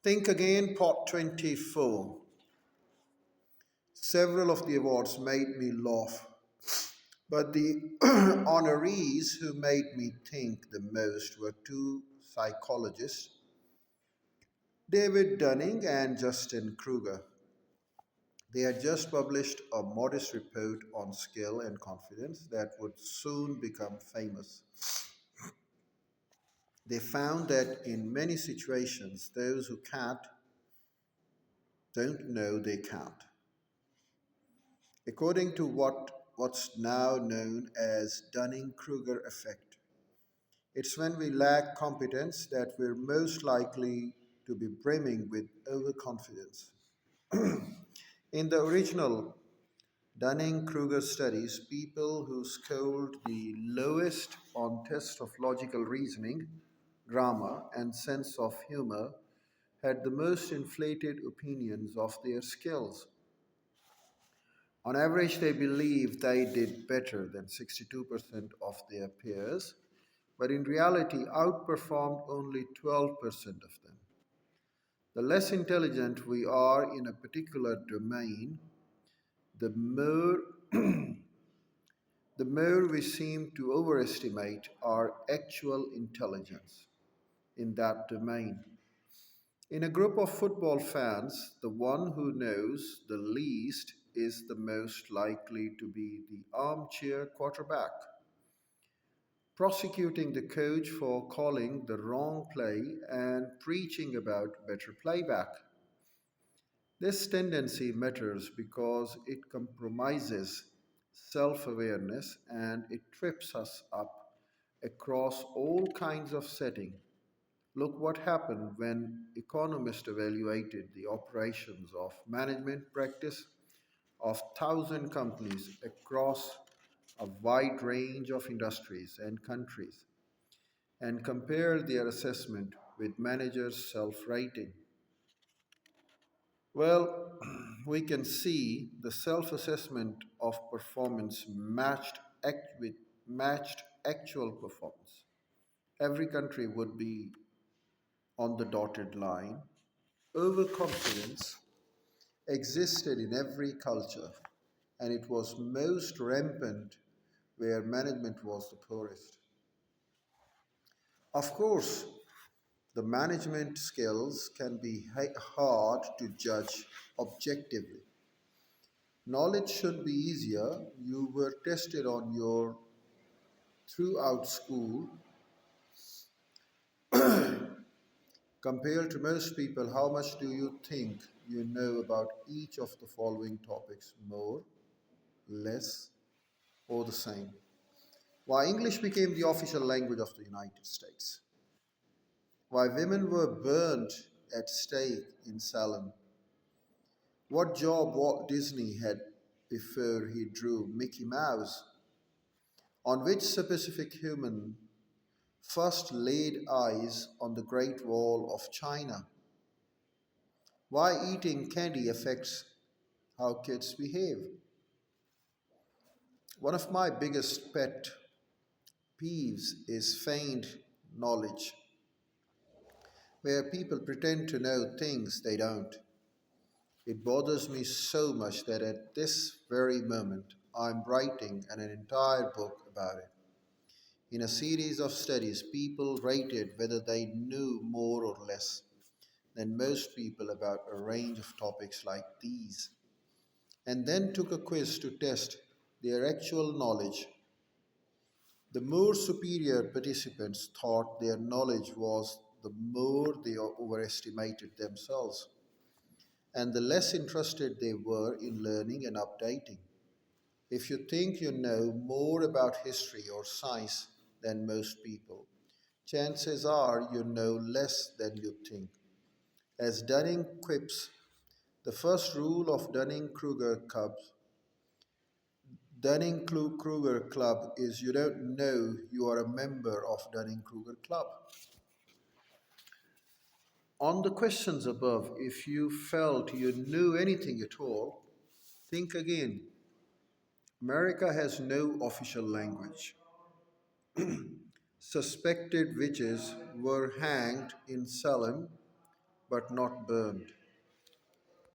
Think Again, Part 24. Several of the awards made me laugh, but the honorees who made me think the most were two psychologists, David Dunning and Justin Kruger. They had just published a modest report on skill and confidence that would soon become famous. They found that in many situations, those who can't don't know they can't. According to what's now known as Dunning-Kruger effect, it's when we lack competence that we're most likely to be brimming with overconfidence. In the original Dunning-Kruger studies, people who scored the lowest on tests of logical reasoning, grammar, and sense of humor had the most inflated opinions of their skills. On average, they believed they did better than 62% of their peers, but in reality outperformed only 12% of them. The less intelligent we are in a particular domain, the more the more we seem to overestimate our actual intelligence in that domain. In a group of football fans, the one who knows the least is the most likely to be the armchair quarterback, prosecuting the coach for calling the wrong play and preaching about better playback. This tendency matters because it compromises self awareness and it trips us up across all kinds of settings. Look what happened when economists evaluated the operations of management practice of 1,000 companies across a wide range of industries and countries and compared their assessment with managers' self rating. Well, we can see the self assessment of performance matched actual performance. Every country would be on the dotted line. Overconfidence existed in every culture, and it was most rampant where management was the poorest. Of course, the management skills can be hard to judge objectively. Knowledge should be easier. You were tested on your throughout school. Compared to most people, how much do you think you know about each of the following topics? More, less, or the same? Why English became the official language of the United States? Why women were burned at stake in Salem? What job Walt Disney had before he drew Mickey Mouse? On which specific human first laid eyes on the Great Wall of China? Why eating candy affects how kids behave? One of my biggest pet peeves is feigned knowledge, where people pretend to know things they don't. It bothers me so much that at this very moment I'm writing an entire book about it. In a series of studies, people rated whether they knew more or less than most people about a range of topics like these, and then took a quiz to test their actual knowledge. The more superior participants thought their knowledge was, the more they overestimated themselves, and the less interested they were in learning and updating. If you think you know more about history or science than most people, chances are you know less than you think. As Dunning quips, the first rule of Dunning-Kruger Club is you don't know you are a member of Dunning-Kruger Club. On the questions above, if you felt you knew anything at all, think again. America has no official language. Suspected witches were hanged in Salem but not burned.